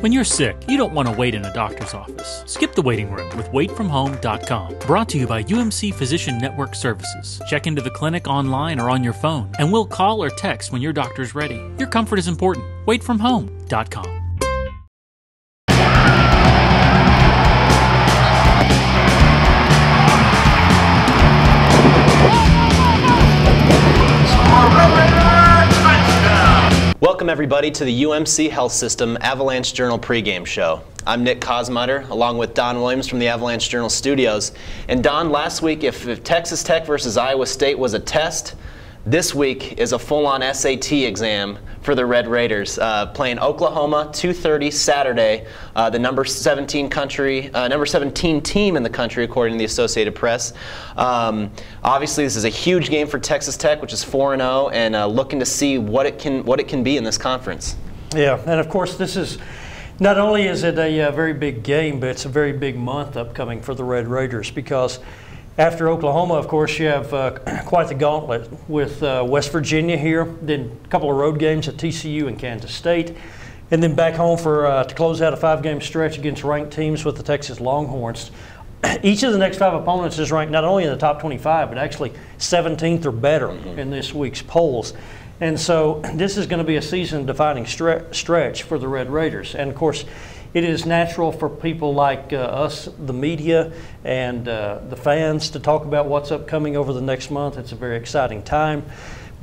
When you're sick, you don't want to wait in a doctor's office. Skip the waiting room with waitfromhome.com. Brought to you by UMC Physician Network Services. Check into the clinic online or on your phone, and we'll call or text when your doctor's ready. Your comfort is important. Waitfromhome.com. Welcome everybody to the UMC Health System Avalanche-Journal pregame show. I'm Nick Kosmider, along with Don Williams from the Avalanche-Journal studios. And Don, last week, if Texas Tech versus Iowa State was a test, this week is a full-on SAT exam for the Red Raiders, playing Oklahoma 2:30 Saturday. The number 17 team in the country, according to the Associated Press. Obviously, this is a huge game for Texas Tech, which is 4-0, and looking to see what it can be in this conference. Yeah, and of course, this is not only is it a very big game, but it's a very big month upcoming for the Red Raiders, because after Oklahoma, of course, you have quite the gauntlet with West Virginia here, then a couple of road games at TCU and Kansas State, and then back home to close out a 5-game stretch against ranked teams with the Texas Longhorns. Each of the next 5 opponents is ranked not only in the top 25, but actually 17th or better in this week's polls. And so this is going to be a season-defining stretch for the Red Raiders. And, of course, it is natural for people like us, the media, and the fans to talk about what's upcoming over the next month. It's a very exciting time.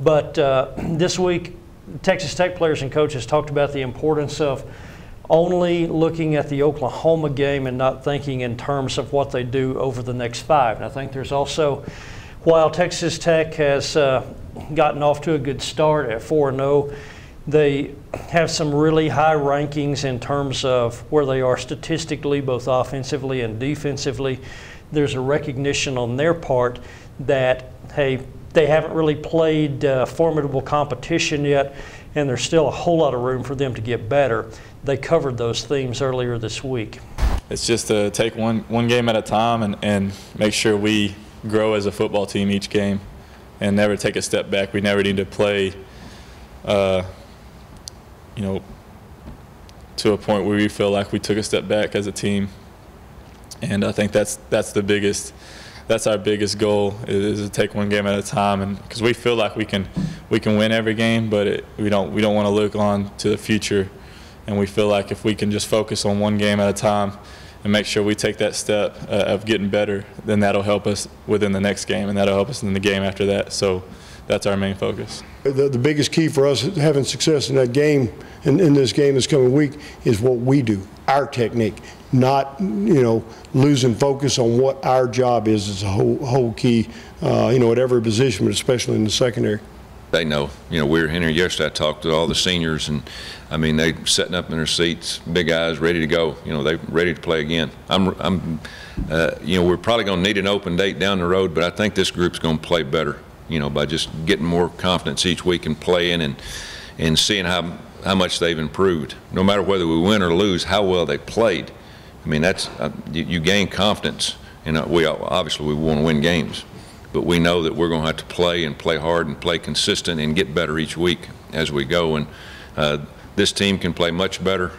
But this week, Texas Tech players and coaches talked about the importance of only looking at the Oklahoma game and not thinking in terms of what they do over the next 5. And I think there's also, while Texas Tech has gotten off to a good start at 4-0, they have some really high rankings in terms of where they are statistically, both offensively and defensively. There's a recognition on their part that, hey, they haven't really played formidable competition yet, and there's still a whole lot of room for them to get better. They covered those themes earlier this week. It's just to take one game at a time and make sure we grow as a football team each game and never take a step back. We never need to play to a point where we feel like we took a step back as a team, and I think that's our biggest goal is to take one game at a time, and because we feel like we can win every game, but we don't want to look on to the future, and we feel like if we can just focus on one game at a time and make sure we take that step of getting better, then that'll help us within the next game, and that'll help us in the game after that. So that's our main focus. The biggest key for us having success in that game, in this game this coming week, is what we do, our technique, not losing focus on what our job is a whole key, at every position, but especially in the secondary. They know. We were in here yesterday. I talked to all the seniors, and I mean, they sitting up in their seats, big guys, ready to go. They ready to play again. We're probably going to need an open date down the road, but I think this group's going to play better. By just getting more confidence each week and playing and seeing how much they've improved. No matter whether we win or lose, how well they played. I mean, that's you gain confidence. We obviously we want to win games, but we know that we're going to have to play and play hard and play consistent and get better each week as we go. And this team can play much better.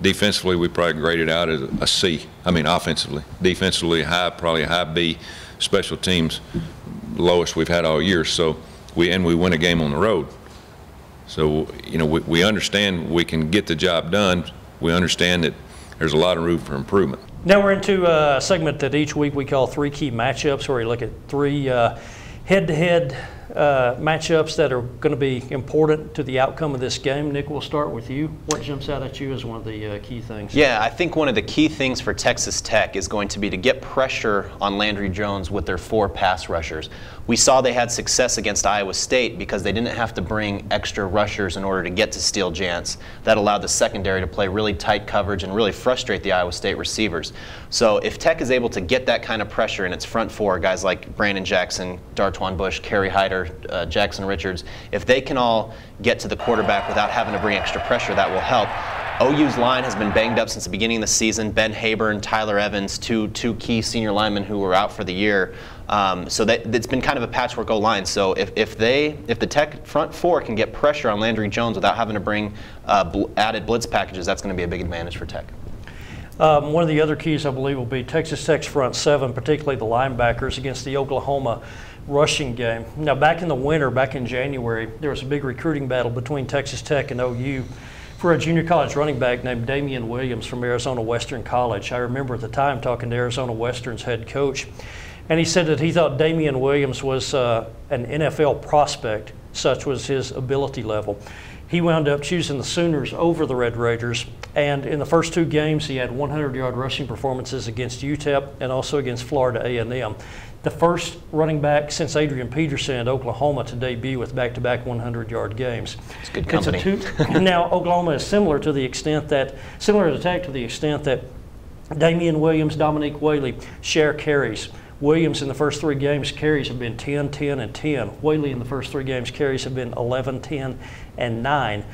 Defensively, we probably graded out as a C. I mean, offensively, defensively probably a high B. Special teams, lowest we've had all year. So we win a game on the road. So we understand we can get the job done. We understand that there's a lot of room for improvement. Now we're into a segment that each week we call 3 key matchups, where we look at 3 head-to-head matchups that are going to be important to the outcome of this game. Nick, we'll start with you. What jumps out at you as one of the key things? Yeah, I think one of the key things for Texas Tech is going to be to get pressure on Landry Jones with their 4 pass rushers. We saw they had success against Iowa State because they didn't have to bring extra rushers in order to get to Steele Jantz. That allowed the secondary to play really tight coverage and really frustrate the Iowa State receivers. So if Tech is able to get that kind of pressure in its front 4, guys like Brandon Jackson, Dartwan Bush, Kerry Hyder, Jackson Richards, if they can all get to the quarterback without having to bring extra pressure, that will help. OU's line has been banged up since the beginning of the season. Ben Haburn, Tyler Evans, two key senior linemen who were out for the year. So it's been kind of a patchwork O-line. So if the Tech front four can get pressure on Landry Jones without having to bring added blitz packages, that's going to be a big advantage for Tech. One of the other keys, I believe, will be Texas Tech's front seven, particularly the linebackers, against the Oklahoma rushing game. Now, back in the winter, back in January, there was a big recruiting battle between Texas Tech and OU for a junior college running back named Damian Williams from Arizona Western College. I remember at the time talking to Arizona Western's head coach, and he said that he thought Damian Williams was an NFL prospect, such was his ability level. He wound up choosing the Sooners over the Red Raiders, and in the first 2 games he had 100-yard rushing performances against UTEP and also against Florida A&M. The first running back since Adrian Peterson at Oklahoma to debut with back-to-back 100-yard games. It's good company. Now, Oklahoma is similar to Tech to the extent that Damian Williams, Dominique Whaley share carries. Williams in the first 3 games carries have been 10, 10, and 10. Whaley in the first 3 games carries have been 11, 10, and 9.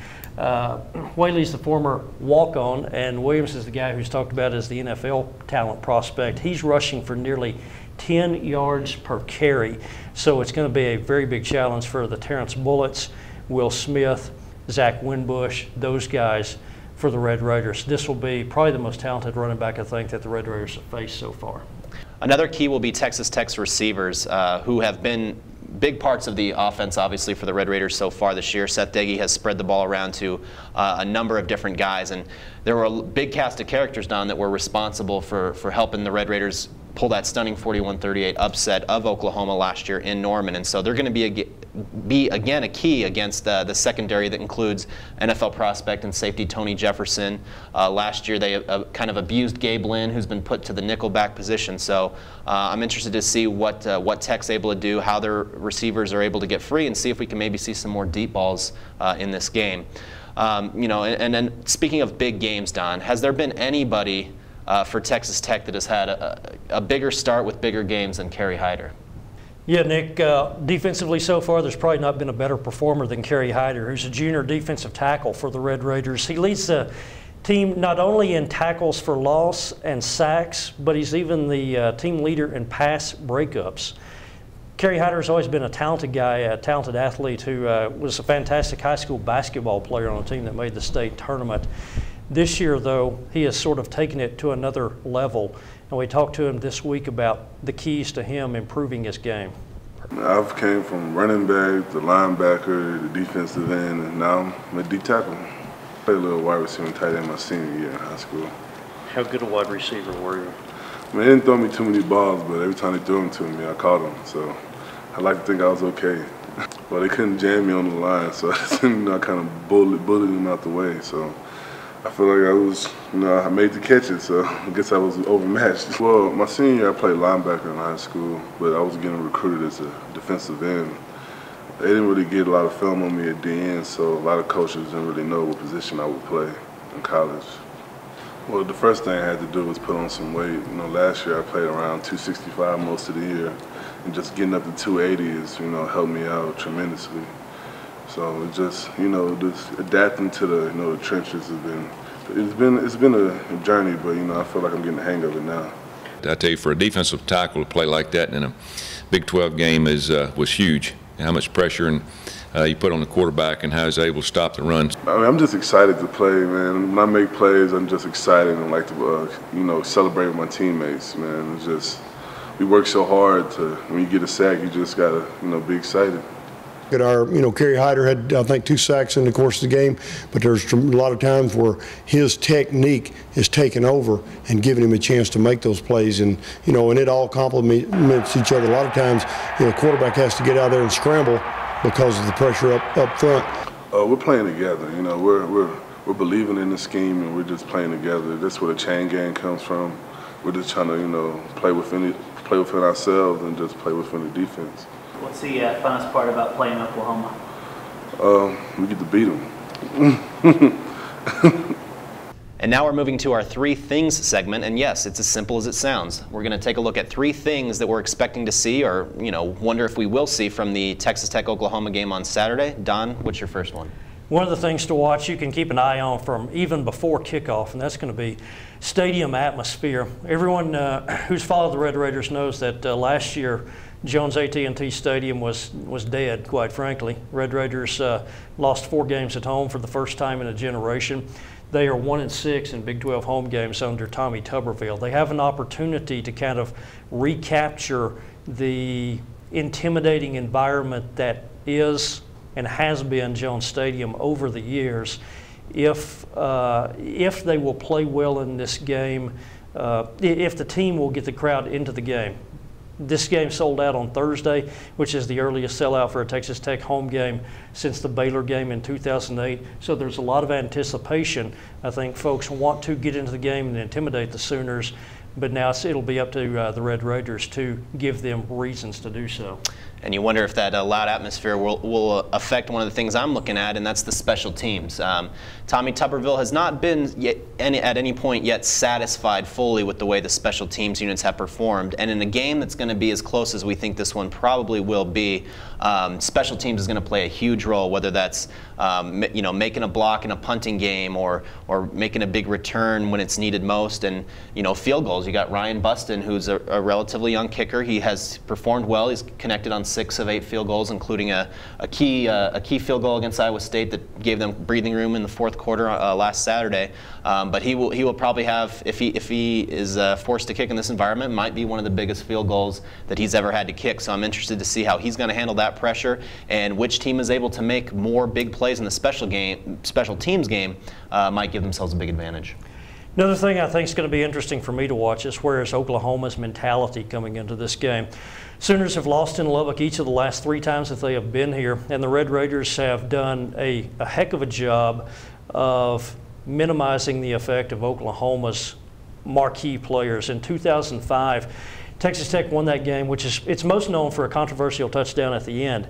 Whaley's the former walk-on, and Williams is the guy who's talked about as the NFL talent prospect. He's rushing for nearly 10 yards per carry. So it's going to be a very big challenge for the Terrence Bullets, Will Smith, Zach Winbush, those guys for the Red Raiders. This will be probably the most talented running back, I think, that the Red Raiders have faced so far. Another key will be Texas Tech's receivers, who have been big parts of the offense, obviously, for the Red Raiders so far this year. Seth Deggy has spread the ball around to a number of different guys, and there were a big cast of characters, Don, that were responsible for helping the Red Raiders pull that stunning 41-38 upset of Oklahoma last year in Norman. And so they're going to be again a key against the secondary that includes NFL prospect and safety Tony Jefferson. Last year they kind of abused Gabe Lynn, who's been put to the nickelback position. So I'm interested to see what Tech's able to do, how their receivers are able to get free, and see if we can maybe see some more deep balls in this game. And then speaking of big games, Don, has there been anybody for Texas Tech that has had a bigger start with bigger games than Kerry Hyder? Yeah, Nick, defensively so far, there's probably not been a better performer than Kerry Hyder, who's a junior defensive tackle for the Red Raiders. He leads the team not only in tackles for loss and sacks, but he's even the team leader in pass breakups. Kerry Hyder has always been a talented guy, a talented athlete who was a fantastic high school basketball player on a team that made the state tournament. This year, though, he has sort of taken it to another level, and we talked to him this week about the keys to him improving his game. I've came from running back, the linebacker, the defensive end, and now I'm a D tackle. Played a little wide receiver and tight end my senior year in high school. How good a wide receiver were you? I mean, they didn't throw me too many balls, but every time they threw them to me, I caught them. So I like to think I was okay. Well, they couldn't jam me on the line, so I kind of bullied them out the way. So I feel like I was, I made the catches, so I guess I was overmatched. Well, my senior year I played linebacker in high school, but I was getting recruited as a defensive end. They didn't really get a lot of film on me at the end, so a lot of coaches didn't really know what position I would play in college. Well, the first thing I had to do was put on some weight. Last year I played around 265 most of the year, and just getting up to 280 has, helped me out tremendously. So it just, just adapting to the trenches it's been a journey, but I feel like I'm getting the hang of it now. I tell you, for a defensive tackle to play like that in a Big 12 game was huge. How much pressure you put on the quarterback and how he's able to stop the run. I mean, I'm just excited to play, man. When I make plays, I'm just excited and like to, celebrate with my teammates, man. It's just, we work so hard when you get a sack, you just gotta, be excited. Kerry Hyder had, I think, 2 sacks in the course of the game, but there's a lot of times where his technique is taken over and giving him a chance to make those plays, and and it all complements each other. A lot of times, the quarterback has to get out there and scramble because of the pressure up front. We're playing together. We're believing in the scheme, and we're just playing together. That's where the chain game comes from. We're just trying to, play within ourselves and just play within the defense. What's the funnest part about playing Oklahoma? We get to beat them. And now we're moving to our 3 Things segment, and yes, it's as simple as it sounds. We're going to take a look at 3 things that we're expecting to see, or wonder if we will see from the Texas Tech-Oklahoma game on Saturday. Don, what's your first one? one of the things to watch, you can keep an eye on from even before kickoff, and that's going to be stadium atmosphere. Everyone who's followed the Red Raiders knows that last year Jones AT&T Stadium was dead, quite frankly. Red Raiders lost 4 games at home for the first time in a generation. They are 1-6 in Big 12 home games under Tommy Tuberville. They have an opportunity to kind of recapture the intimidating environment that is and has been Jones Stadium over the years. If they will play well in this game, if the team will get the crowd into the game. This game sold out on Thursday, which is the earliest sellout for a Texas Tech home game since the Baylor game in 2008. So there's a lot of anticipation. I think folks want to get into the game and intimidate the Sooners, but now it'll be up to the Red Raiders to give them reasons to do so. And you wonder if that loud atmosphere will affect one of the things I'm looking at, and that's the special teams. Tommy Tuberville has not been at any point yet satisfied fully with the way the special teams units have performed. And in a game that's going to be as close as we think this one probably will be, special teams is going to play a huge role, whether that's making a block in a punting game or making a big return when it's needed most. And field goals. You got Ryan Buston, who's a relatively young kicker. He has performed well. He's connected on 6 of 8 field goals, including a key field goal against Iowa State that gave them breathing room in the fourth quarter last Saturday. But he will probably have, if he is forced to kick in this environment, might be one of the biggest field goals that he's ever had to kick. So I'm interested to see how he's going to handle that pressure and which team is able to make more big plays in the special teams game might give themselves a big advantage. Another thing I think is going to be interesting for me to watch is where is Oklahoma's mentality coming into this game. Sooners have lost in Lubbock each of the last 3 times that they have been here, and the Red Raiders have done a heck of a job of minimizing the effect of Oklahoma's marquee players. In 2005, Texas Tech won that game, which it's most known for a controversial touchdown at the end.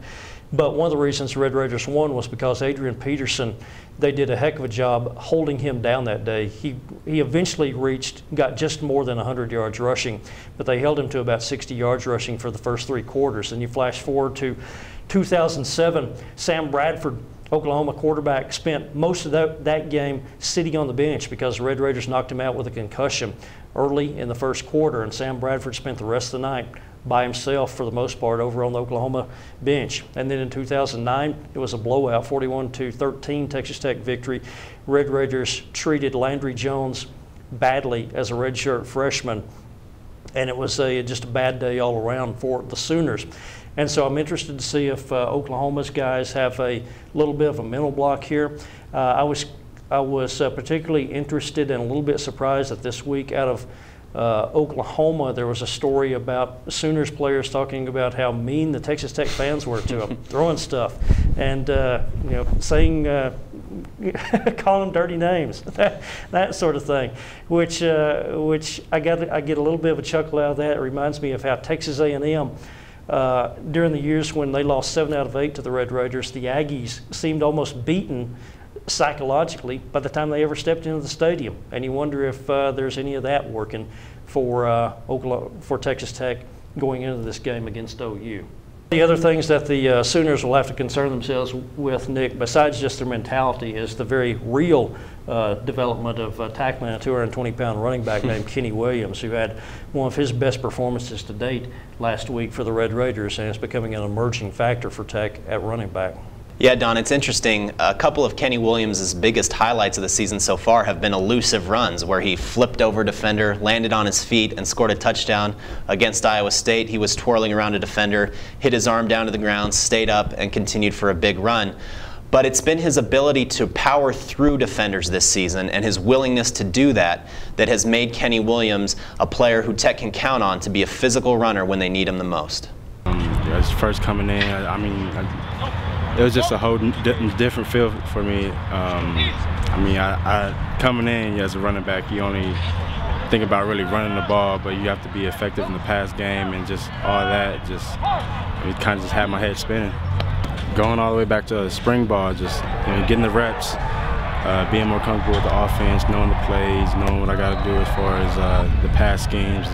But one of the reasons the Red Raiders won was because Adrian Peterson, they did a heck of a job holding him down that day. He eventually got just more than 100 yards rushing, but they held him to about 60 yards rushing for the first 3 quarters. And you flash forward to 2007, Sam Bradford, Oklahoma quarterback, spent most of that game sitting on the bench because the Red Raiders knocked him out with a concussion early in the first quarter, and Sam Bradford spent the rest of the night by himself for the most part over on the Oklahoma bench. And then in 2009, it was a blowout, 41-13 Texas Tech victory. Red Raiders treated Landry Jones badly as a redshirt freshman, and it was just a bad day all around for the Sooners. And so I'm interested to see if Oklahoma's guys have a little bit of a mental block here. I was particularly interested and a little bit surprised that this week out of Oklahoma, there was a story about Sooners players talking about how mean the Texas Tech fans were to them, throwing stuff and saying, calling them dirty names, that sort of thing. Which I get a little bit of a chuckle out of that. It reminds me of how Texas A&M. During the years when they lost 7 out of 8 to the Red Raiders, the Aggies seemed almost beaten psychologically by the time they ever stepped into the stadium. And you wonder if there's any of that working for Texas Tech going into this game against OU. The other things that the Sooners will have to concern themselves with, Nick, besides just their mentality, is the very real development of tackling a 220-pound running back named Kenny Williams, who had one of his best performances to date last week for the Red Raiders, and is becoming an emerging factor for Tech at running back. Yeah, Don, it's interesting. A couple of Kenny Williams' biggest highlights of the season so far have been elusive runs where he flipped over a defender, landed on his feet, and scored a touchdown against Iowa State. He was twirling around a defender, hit his arm down to the ground, stayed up, and continued for a big run. But it's been his ability to power through defenders this season and his willingness to do that that has made Kenny Williams a player who Tech can count on to be a physical runner when they need him the most. It's first coming in, it was just a whole different feel for me. I coming in as a running back, you only think about really running the ball, but you have to be effective in the pass game and just all that. It kind of just had my head spinning. Going all the way back to spring ball, just getting the reps, being more comfortable with the offense, knowing the plays, knowing what I got to do as far as the pass schemes.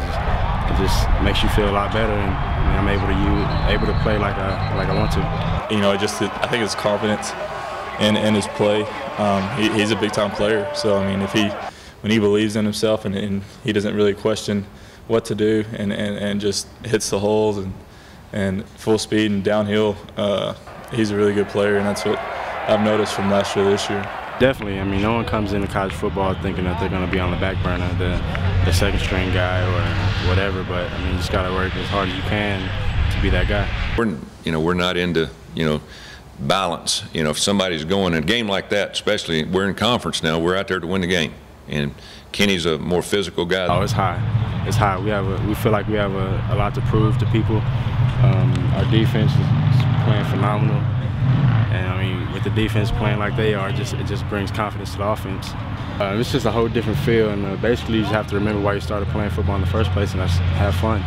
It just makes you feel a lot better, and I'm able to play like I want to. I think it's confidence. in his play. He's a big-time player. So, I mean, when he believes in himself and he doesn't really question what to do and just hits the holes and full speed and downhill, he's a really good player, and that's what I've noticed from last year to this year. Definitely. I mean, no one comes into college football thinking that they're going to be on the back burner, the second string guy or whatever. But I mean, you just got to work as hard as you can to be that guy. We're not into balance. If somebody's going in a game like that, especially we're in conference now, we're out there to win the game. And Kenny's a more physical guy. Oh, it's high. It's high. We feel like we have a lot to prove to people. Our defense is playing phenomenal. And I mean, with the defense playing like they are, it just brings confidence to the offense. It's just a whole different feel, and basically you just have to remember why you started playing football in the first place, and that's have fun.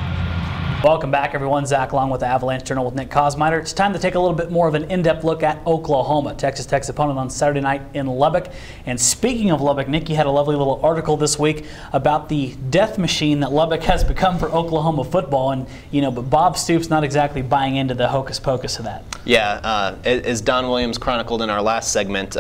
Welcome back, everyone. Zach Long with the Avalanche-Journal with Nick Kosmider. It's time to take a little bit more of an in-depth look at Oklahoma, Texas Tech's opponent on Saturday night in Lubbock. And speaking of Lubbock, Nick, you had a lovely little article this week about the death machine that Lubbock has become for Oklahoma football. And, but Bob Stoops not exactly buying into the hocus pocus of that. Yeah, as Don Williams chronicled in our last segment,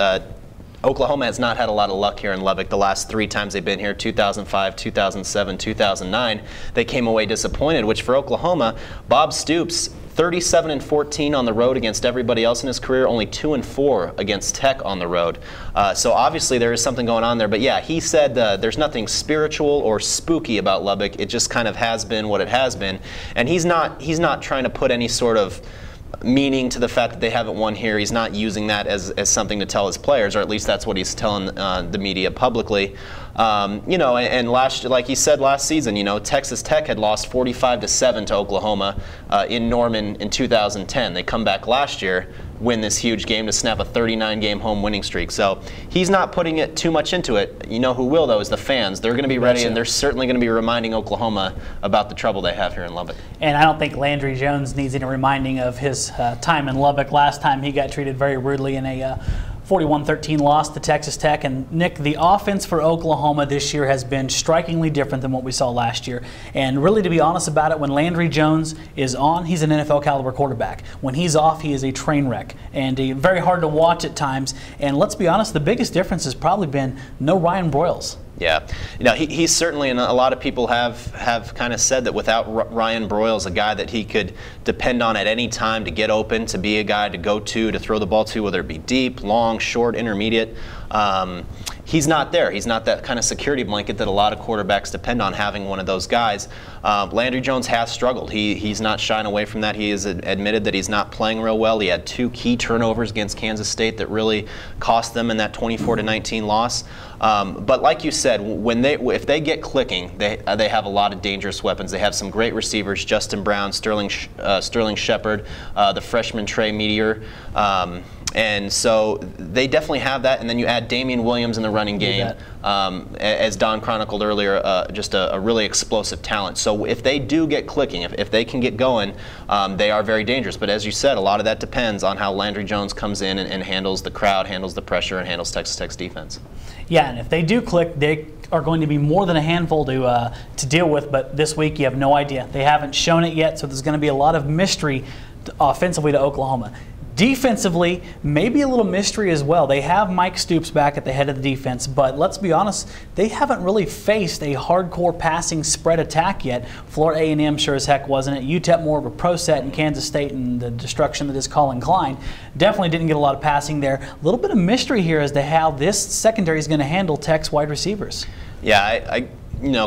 Oklahoma has not had a lot of luck here in Lubbock the last 3 times they've been here, 2005, 2007, 2009. They came away disappointed, which for Oklahoma, Bob Stoops, 37-14 on the road against everybody else in his career, only 2-4 against Tech on the road. So obviously there is something going on there. But yeah, he said there's nothing spiritual or spooky about Lubbock. It just kind of has been what it has been. And he's not trying to put any sort of meaning to the fact that they haven't won here. He's not using that as something to tell his players, or at least that's what he's telling the media publicly. And like he said last season, Texas Tech had lost 45-7 to Oklahoma in Norman in 2010. They come back last year, win this huge game to snap a 39-game home winning streak. So he's not putting it too much into it. You know who will, though, is the fans. They're going to be ready, and they're certainly going to be reminding Oklahoma about the trouble they have here in Lubbock. And I don't think Landry Jones needs any reminding of his time in Lubbock. Last time he got treated very rudely in a 41-13 loss to Texas Tech. And Nick, the offense for Oklahoma this year has been strikingly different than what we saw last year. And really, to be honest about it, when Landry Jones is on, he's an NFL caliber quarterback. When he's off, he is a train wreck and very hard to watch at times. And let's be honest, the biggest difference has probably been no Ryan Broyles. Yeah, he's certainly, and a lot of people have kind of said that without Ryan Broyles, a guy that he could depend on at any time to get open, to be a guy to go to throw the ball to, whether it be deep, long, short, intermediate, he's not there. He's not that kind of security blanket that a lot of quarterbacks depend on, having one of those guys. Landry Jones has struggled. He's not shying away from that. He has admitted that he's not playing real well. He had 2 key turnovers against Kansas State that really cost them in that 24-19 loss. But like you said, if they get clicking, they have a lot of dangerous weapons. They have some great receivers: Justin Brown, Sterling Shepard, the freshman Trey Meteor. And so they definitely have that, and then you add Damian Williams in the running game, as Don chronicled earlier, just a really explosive talent. So if they do get clicking, if they can get going, they are very dangerous. But as you said, a lot of that depends on how Landry Jones comes in and handles the crowd, handles the pressure, and handles Texas Tech's defense. Yeah, and if they do click, they are going to be more than a handful to deal with. But this week, you have no idea. They haven't shown it yet, so there's going to be a lot of mystery offensively to Oklahoma. Defensively, maybe a little mystery as well. They have Mike Stoops back at the head of the defense, but let's be honest, they haven't really faced a hardcore passing spread attack yet. Florida A&M sure as heck wasn't it. UTEP more of a pro set, in Kansas State and the destruction that is Colin Klein definitely didn't get a lot of passing there. A little bit of mystery here as to how this secondary is going to handle Tech's wide receivers. Yeah,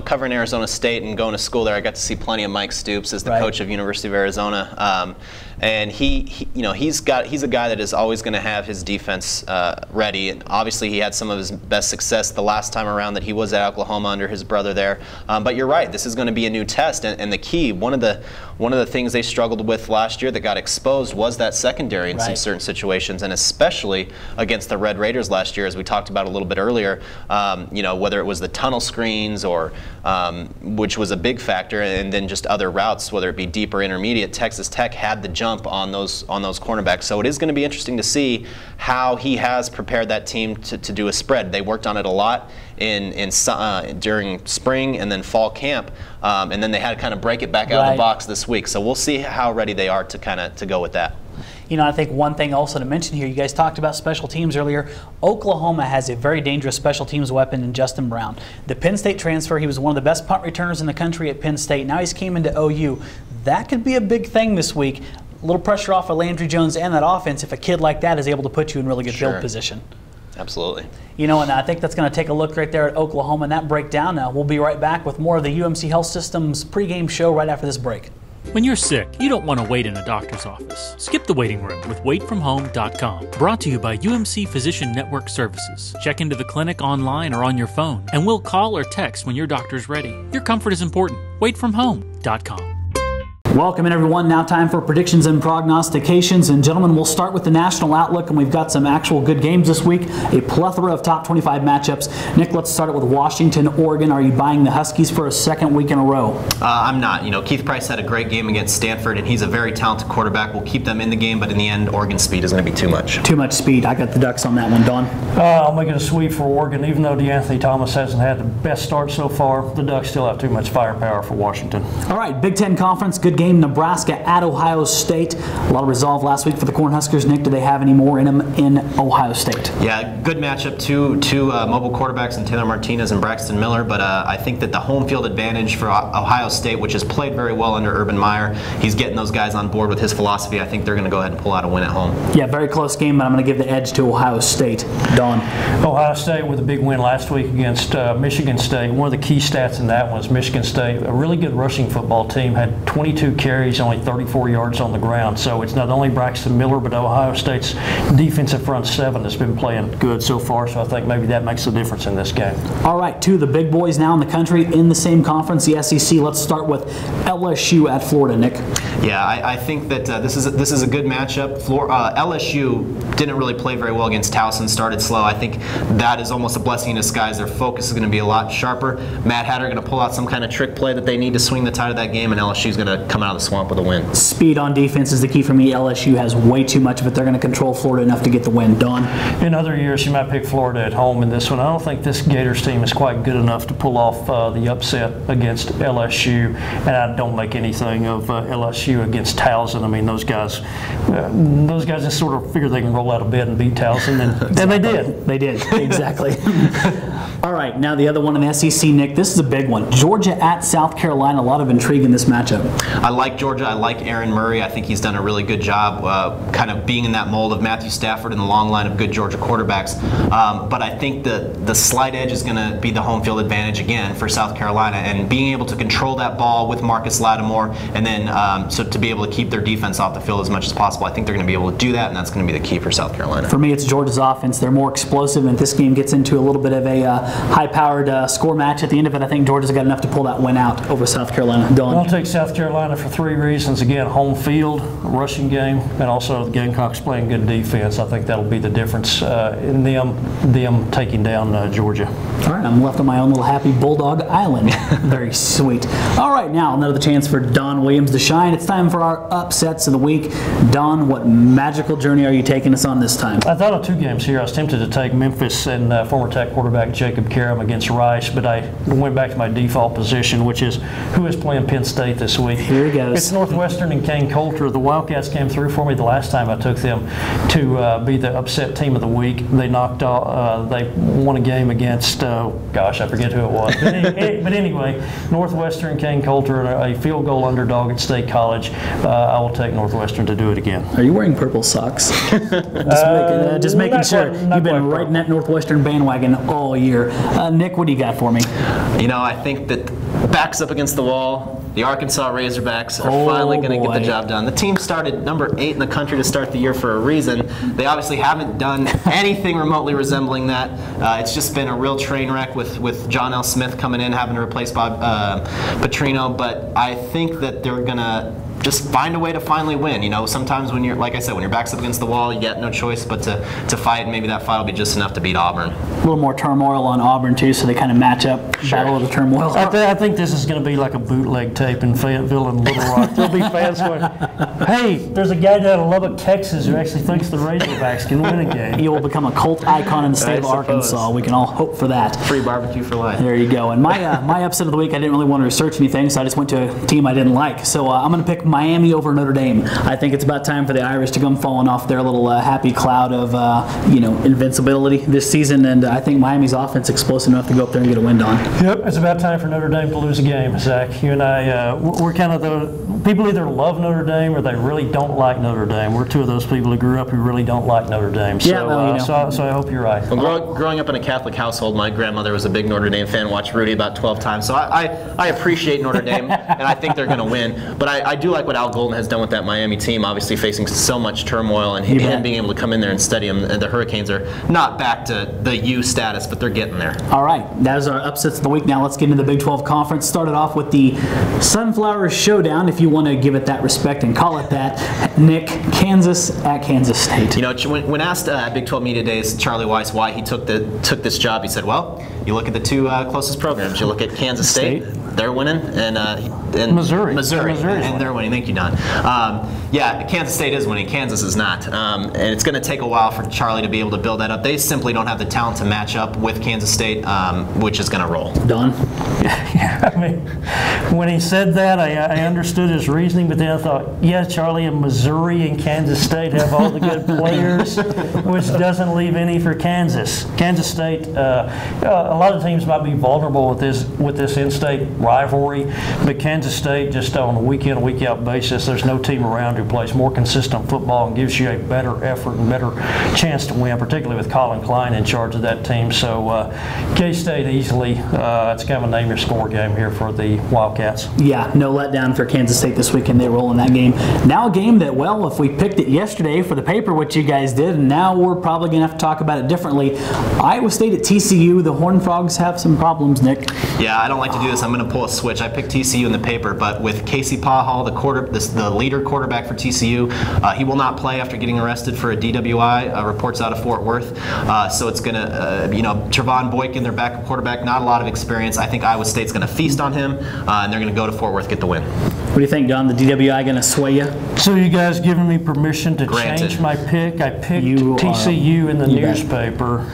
covering Arizona State and going to school there, I got to see plenty of Mike Stoops as the coach of University of Arizona, and he's a guy that is always going to have his defense ready. And obviously, he had some of his best success the last time around that he was at Oklahoma under his brother there. But you're right, this is going to be a new test, and the key, one of the things they struggled with last year that got exposed was that secondary in some certain situations, and especially against the Red Raiders last year, as we talked about a little bit earlier. Whether it was the tunnel screens or which was a big factor, and then just other routes, whether it be deep or intermediate, Texas Tech had the jump on those cornerbacks. So it is going to be interesting to see how he has prepared that team to do a spread. They worked on it a lot during spring and then fall camp, and then they had to kind of break it back out of the box this week. So we'll see how ready they are to go with that. You know, I think one thing also to mention here, you guys talked about special teams earlier. Oklahoma has a very dangerous special teams weapon in Justin Brown. The Penn State transfer, he was one of the best punt returners in the country at Penn State. Now he's came into OU. That could be a big thing this week. A little pressure off of Landry Jones and that offense if a kid like that is able to put you in really good field position. Absolutely. You know, and I think that's going to take a look right there at Oklahoma and that breakdown. Now we'll be right back with more of the UMC Health Systems pregame show right after this break. When you're sick, you don't want to wait in a doctor's office. Skip the waiting room with waitfromhome.com. Brought to you by UMC Physician Network Services. Check into the clinic online or on your phone, and we'll call or text when your doctor's ready. Your comfort is important. Waitfromhome.com. Welcome in, everyone. Now time for predictions and prognostications. And gentlemen, we'll start with the national outlook, and we've got some actual good games this week, a plethora of top 25 matchups. Nick, let's start it with Washington, Oregon. Are you buying the Huskies for a second week in a row? I'm not. You know, Keith Price had a great game against Stanford, and he's a very talented quarterback. We'll keep them in the game, but in the end, Oregon's speed is going to be too much. Too much speed. I got the Ducks on that one. Don? I'll make it a sweep for Oregon. Even though DeAnthony Thomas hasn't had the best start so far, the Ducks still have too much firepower for Washington. All right, Big Ten Conference, good game. Nebraska at Ohio State. A lot of resolve last week for the Cornhuskers. Nick, do they have any more in them in Ohio State? Yeah, good matchup. Two mobile quarterbacks in Taylor Martinez and Braxton Miller, but I think that the home field advantage for Ohio State, which has played very well under Urban Meyer, he's getting those guys on board with his philosophy. I think they're going to go ahead and pull out a win at home. Yeah, very close game, but I'm going to give the edge to Ohio State. Don? Ohio State with a big win last week against Michigan State. One of the key stats in that was Michigan State, a really good rushing football team, had 22 carries, only 34 yards on the ground. So it's not only Braxton Miller, but Ohio State's defensive front seven has been playing good so far. So I think maybe that makes a difference in this game. All right, two of the big boys now in the country in the same conference, the SEC. Let's start with LSU at Florida. Nick? Yeah, I think that this is a good matchup. LSU didn't really play very well against Towson, started slow. I think that is almost a blessing in disguise. Their focus is going to be a lot sharper. Matt Hatter going to pull out some kind of trick play that they need to swing the tide of that game, and LSU is going to come out of the swamp with a win. Speed on defense is the key for me. LSU has way too much of it. They're going to control Florida enough to get the win. Don? In other years, you might pick Florida at home in this one. I don't think this Gators team is quite good enough to pull off the upset against LSU, and I don't make anything of LSU against Towson. I mean, those guys just sort of figure they can roll out of bed and beat Towson, and they did. They did, exactly. All right, now the other one in the SEC, Nick, this is a big one. Georgia at South Carolina, a lot of intrigue in this matchup. I like Georgia. I like Aaron Murray. I think he's done a really good job kind of being in that mold of Matthew Stafford and the long line of good Georgia quarterbacks. But I think the slight edge is going to be the home field advantage again for South Carolina, and being able to control that ball with Marcus Lattimore, and then so to be able to keep their defense off the field as much as possible. I think they're going to be able to do that, and that's going to be the key for South Carolina. For me, it's Georgia's offense. They're more explosive, and if this game gets into a little bit of a high-powered score match at the end of it, I think Georgia's got enough to pull that win out over South Carolina. Don? I'll take South Carolina for three reasons. Again, home field, a rushing game, and also the Gamecocks playing good defense. I think that'll be the difference in them taking down Georgia. All right, I'm left on my own little happy Bulldog Island. Very sweet. All right, now another chance for Don Williams to shine. It's time for our upsets of the week. Don, what magical journey are you taking us on this time? I thought of two games here. I was tempted to take Memphis and former Tech quarterback Jacob Karam against Rice, but I went back to my default position, which is who is playing Penn State this week. Here he goes. It's Northwestern and Kane Coulter. The Wildcats came through for me the last time I took them to be the upset team of the week. They knocked off, they won a game against, gosh, I forget who it was. But anyway, Northwestern, Kane Coulter, a field goal underdog at State College. I will take Northwestern to do it again. Are you wearing purple socks? just making sure. You've been right in that Northwestern bandwagon all year. Nick, what do you got for me? You know, I think that backs up against the wall. The Arkansas Razorbacks are finally going to get the job done. The team started number 8 in the country to start the year for a reason. They obviously haven't done anything remotely resembling that. It's just been a real train wreck with John L. Smith coming in, having to replace Bob Petrino. But I think that they're going to just find a way to finally win. You know, sometimes when you're, like I said, when your back's up against the wall, you got no choice but to fight, and maybe that fight will be just enough to beat Auburn. A little more turmoil on Auburn, too, so they kind of match up, battle of the turmoil. I think this is going to be like a bootleg tape in Fayetteville and Little Rock. There'll be fans going, hey, there's a guy down in Lubbock, Texas who actually thinks the Razorbacks can win a game. He will become a cult icon in the state of Arkansas. We can all hope for that. Free barbecue for life. There you go. And my upset of the week, I didn't really want to research anything, so I just went to a team I didn't like. So I'm going to pick Miami over Notre Dame. I think it's about time for the Irish to come falling off their little happy cloud of invincibility this season, and I think Miami's offense explosive enough to go up there and get a win on. Yep, it's about time for Notre Dame to lose a game, Zach. You and I, we're kind of the people either love Notre Dame or they really don't like Notre Dame. We're two of those people who grew up who really don't like Notre Dame. So, so I hope you're right. Well, growing up in a Catholic household, my grandmother was a big Notre Dame fan, watched Rudy about 12 times. So I appreciate Notre Dame, and I think they're going to win. But I do like what Al Golden has done with that Miami team, obviously facing so much turmoil, and him being able to come in there and steady them. And the Hurricanes are not back to the U status, but they're getting there. All right, that is our upsets of the week. Now let's get into the Big 12 Conference. Started off with the Sunflower Showdown, if you want to give it that respect and call it that. Nick, Kansas at Kansas State. You know, when asked at Big 12 Media Days, Charlie Weiss, why he took this job, he said, well, you look at the two closest programs. You look at Kansas State, they're winning, and Missouri, and they're winning. Thank you, Don. Yeah, Kansas State is winning. Kansas is not, and it's going to take a while for Charlie to be able to build that up. They simply don't have the talent to match up with Kansas State, which is going to roll. Don? Yeah, I mean, when he said that, I understood his reasoning, but then I thought, yeah, Charlie, and Missouri and Kansas State have all the good players, which doesn't leave any for Kansas. Kansas State, a lot of teams might be vulnerable with this in-state rivalry, but Kansas State, just on a week-in, week-out basis, there's no team around who plays more consistent football and gives you a better effort and better chance to win, particularly with Colin Klein in charge of that team. So K-State easily, it's kind of a name-your-score game here for the Wildcats. Yeah, no letdown for Kansas State this weekend. They roll in that game. Now a game that, well, if we picked it yesterday for the paper, which you guys did, and now we're probably going to have to talk about it differently. Iowa State at TCU. The Horned Frogs have some problems, Nick. Yeah, I don't like to do this. I'm going to pull a switch. I picked TCU in the paper, but with Casey Pahal, the leader quarterback for TCU, he will not play after getting arrested for a DWI. Reports out of Fort Worth. So it's going to, Trevon Boykin, their backup quarterback, not a lot of experience. I think Iowa State's going to feast on him, and they're going to go to Fort Worth, get the win. What do you think, Don? The DWI going to sway you? So you guys giving me permission to change my pick? I picked TCU in the newspaper.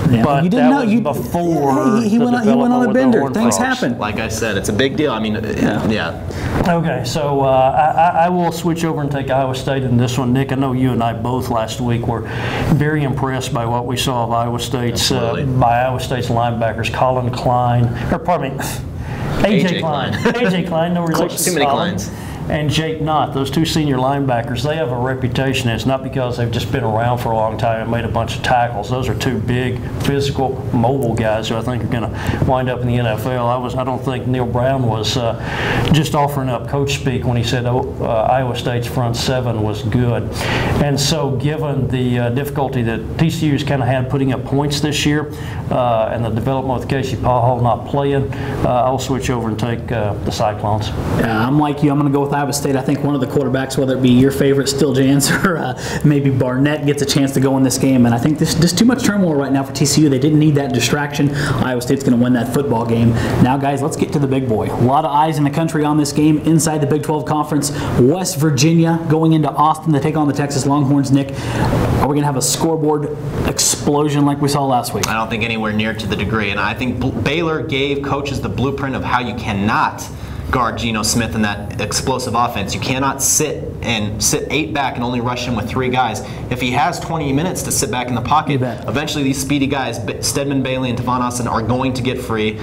Yeah. But you didn't that know was before he went on a bender. Things happen. Like I said, it's a big deal. I mean, yeah. Okay, so I will switch over and take Iowa State in this one. Nick, I know you and I both last week were very impressed by what we saw of Iowa State's linebackers, Colin Klein, or pardon me, AJ Klein. AJ Klein, no relation to Too many Kleins. And Jake Knott, those two senior linebackers, they have a reputation. It's not because they've just been around for a long time and made a bunch of tackles. Those are two big, physical, mobile guys who I think are going to wind up in the NFL. I don't think Neil Brown was just offering up coach speak when he said Iowa State's front seven was good. And so given the difficulty that TCU's kind of had putting up points this year and the development with Casey Pahal not playing, I'll switch over and take the Cyclones. I'm like you. I'm going to go with Iowa State. I think one of the quarterbacks, whether it be your favorite Still Jans or maybe Barnett, gets a chance to go in this game. And I think there's just too much turmoil right now for TCU. They didn't need that distraction. Iowa State's going to win that football game. Now, guys, let's get to the big boy. A lot of eyes in the country on this game inside the Big 12 Conference. West Virginia going into Austin to take on the Texas Longhorns. Nick, are we going to have a scoreboard explosion like we saw last week? I don't think anywhere near to the degree. And I think Baylor gave coaches the blueprint of how you cannot guard Geno Smith in that explosive offense. You cannot sit 8 back and only rush him with 3 guys. If he has 20 minutes to sit back in the pocket, eventually these speedy guys, Stedman, Bailey, and Tavon Austin, are going to get free.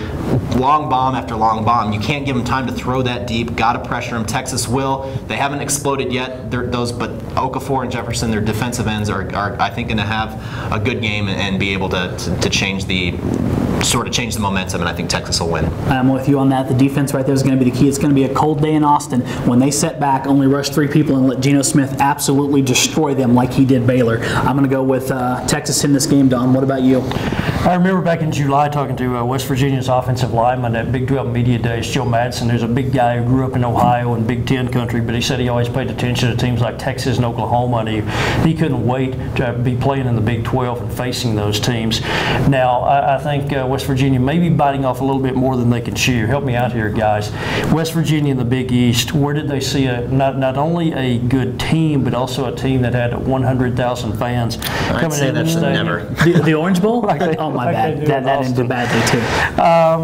Long bomb after long bomb. You can't give him time to throw that deep. Got to pressure him. Texas will. They haven't exploded yet. But Okafor and Jefferson, their defensive ends, are I think, going to have a good game and be able to change the momentum, and I think Texas will win. I'm with you on that. The defense right there is going to be the key. It's going to be a cold day in Austin when they set back, only rush 3 people, and let Geno Smith absolutely destroy them like he did Baylor. I'm going to go with Texas in this game. Don, what about you? I remember back in July talking to West Virginia's offensive lineman at Big 12 Media Days, Joe Madsen, who's a big guy who grew up in Ohio and Big Ten country, but he said he always paid attention to teams like Texas and Oklahoma, and he couldn't wait to be playing in the Big 12 and facing those teams. Now, I think West Virginia maybe biting off a little bit more than they can chew. Help me out here, guys. West Virginia in the Big East, where did they see not only a good team, but also a team that had 100,000 fans coming say into the that's stadium? never. The Orange Bowl? Oh, my bad. That ended badly, too.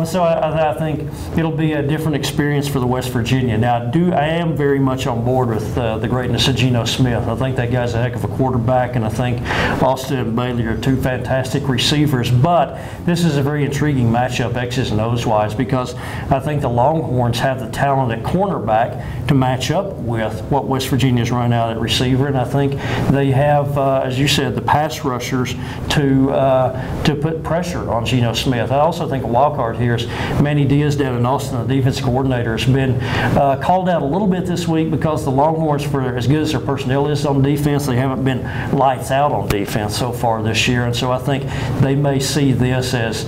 So I think it'll be a different experience for the West Virginia. Now, I am very much on board with the greatness of Geno Smith. I think that guy's a heck of a quarterback, and I think Austin and Bailey are two fantastic receivers. But this is a very intriguing matchup, X's and O's wise, because I think the Longhorns have the talent at cornerback to match up with what West Virginia's run out at receiver, and I think they have, as you said, the pass rushers to put pressure on Geno Smith. I also think a wild card here is Manny Diaz down in Austin, the defensive coordinator, has been called out a little bit this week because the Longhorns, for as good as their personnel is on defense, they haven't been lights out on defense so far this year, and so I think they may see this as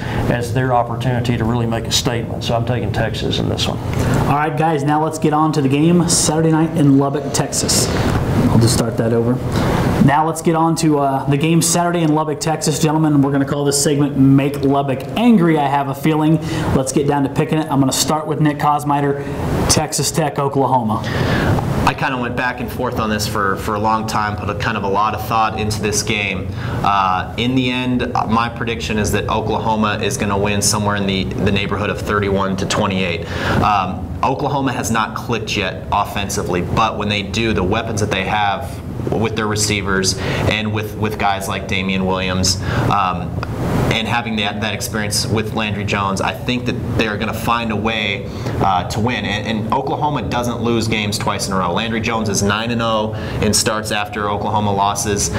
their opportunity to really make a statement. So I'm taking Texas in this one. All right, guys, now let's get on to the game Saturday night in Lubbock, Texas. I'll just start that over. Now let's get on to the game Saturday in Lubbock, Texas. Gentlemen, we're going to call this segment Make Lubbock Angry, I have a feeling. Let's get down to picking it. I'm going to start with Nick Kosmider, Texas Tech, Oklahoma. I kind of went back and forth on this for a long time, put a lot of thought into this game. In the end, my prediction is that Oklahoma is going to win somewhere in the neighborhood of 31-28. Oklahoma has not clicked yet offensively, but when they do, the weapons that they have with their receivers and with guys like Damian Williams, and having that experience with Landry Jones, I think that they're going to find a way to win. And Oklahoma doesn't lose games twice in a row. Landry Jones is 9-0 in starts after Oklahoma losses.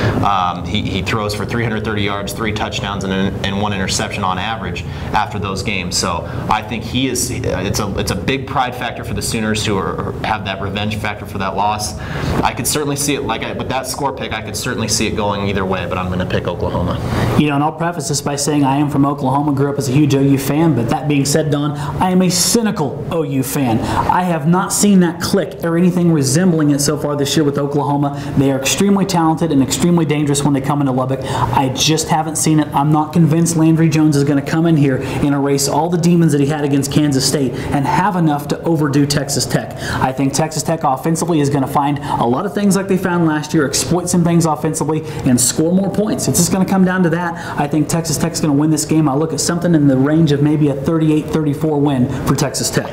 He throws for 330 yards, 3 touchdowns, and 1 interception on average after those games. So I think he is. It's a big pride factor for the Sooners, who have that revenge factor for that loss. I could certainly see it with that score pick. I could certainly see it going either way, but I'm going to pick Oklahoma. And I'll preface this by saying I am from Oklahoma, grew up as a huge OU fan, but that being said, Don, I am a cynical OU fan. I have not seen that click or anything resembling it so far this year with Oklahoma. They are extremely talented and extremely dangerous when they come into Lubbock. I just haven't seen it. I'm not convinced Landry Jones is going to come in here and erase all the demons that he had against Kansas State and have enough to overdo Texas Tech. I think Texas Tech offensively is going to find a lot of things like they found last year, exploit some things offensively, and score more points. It's just going to come down to that. I think Texas Tech's going to win this game. I look at something in the range of maybe a 38-34 win for Texas Tech.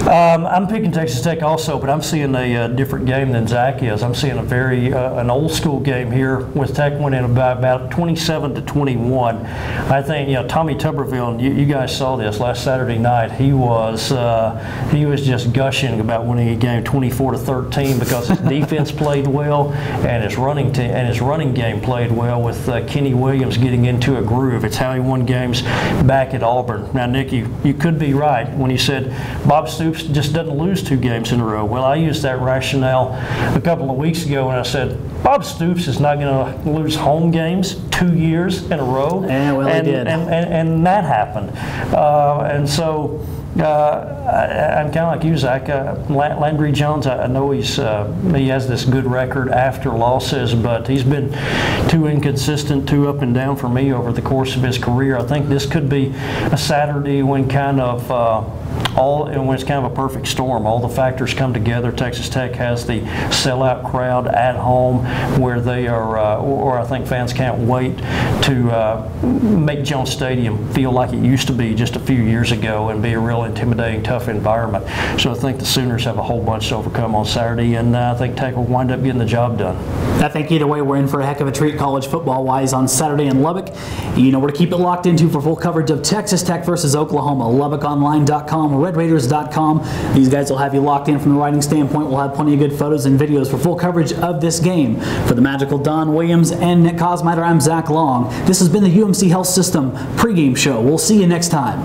I'm picking Texas Tech also, but I'm seeing a different game than Zach is. I'm seeing an old school game here with Tech winning about 27-21. I think Tommy Tuberville, you guys saw this last Saturday night. He was just gushing about winning a game 24-13 because his defense played well and his running game played well with Kenny Williams getting into a groove. It's how he won games back at Auburn. Now, Nick, you could be right when you said Bob Stoops just doesn't lose 2 games in a row. Well, I used that rationale a couple of weeks ago when I said Bob Stoops is not going to lose home games 2 years in a row. Yeah, well, he did. And that happened. And so I'm kind of like you, Zach. Landry Jones, I know he has this good record after losses, but he's been too inconsistent, too up and down for me over the course of his career. I think this could be a Saturday when it's kind of a perfect storm. All the factors come together. Texas Tech has the sellout crowd at home where they are, or I think fans can't wait to make Jones Stadium feel like it used to be just a few years ago and be a real intimidating, tough environment. So I think the Sooners have a whole bunch to overcome on Saturday, and I think Tech will wind up getting the job done. I think either way, we're in for a heck of a treat college football-wise on Saturday in Lubbock. You know where to keep it locked into for full coverage of Texas Tech versus Oklahoma. LubbockOnline.com, RedRaiders.com. These guys will have you locked in from the writing standpoint. We'll have plenty of good photos and videos for full coverage of this game. For the magical Don Williams and Nick Kosmider, I'm Zach Long. This has been the UMC Health System pregame show. We'll see you next time.